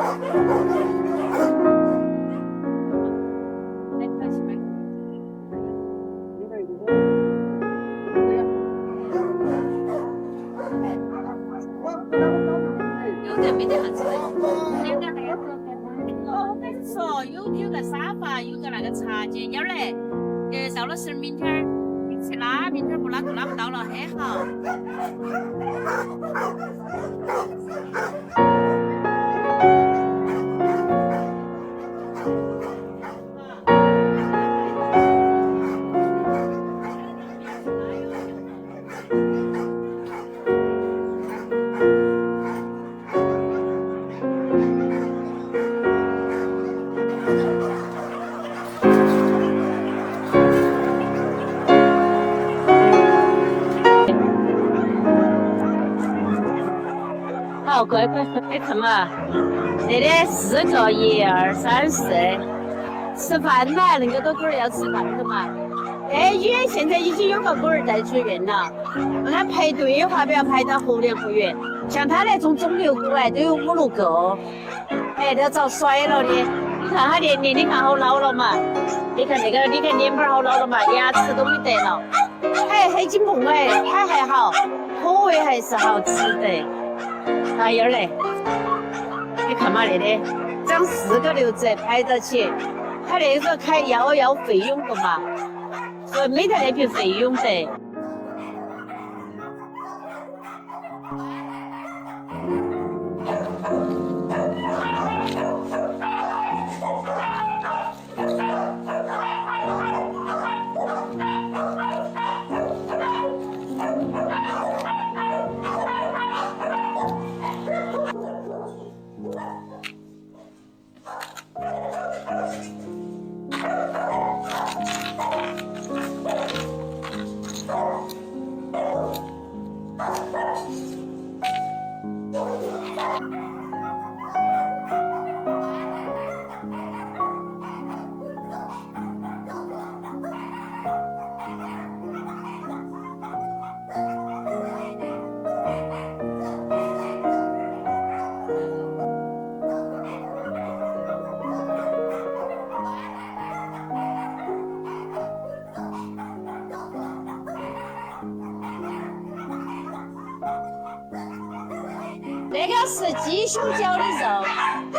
有的没得啥子的，哦，我跟你说，有个沙发，有个那个茶几，幺儿嘞，赵老师明天儿你去拉，明天儿不拉就拉不到了，很好。好，乖乖，你看嘛，这里4个，1、2、3、4，吃饭嘛，那个多龟儿要吃饭的嘛。也现在已经有个龟儿在出院了，让他排队的话，不要排到后2个月。像他那种肿瘤龟都有5、6个，都要遭甩了的。你看他年龄，你看好老了嘛？你看那个，你看脸盘好老了嘛，牙齿都没得了，还很紧绷他还好，口味还是好吃的。大眼儿嘞，你看嘛，那里长4个瘤子排到起，他那个开药要费用的嘛，所以没得那笔费用的。那个是鸡胸脚的肉。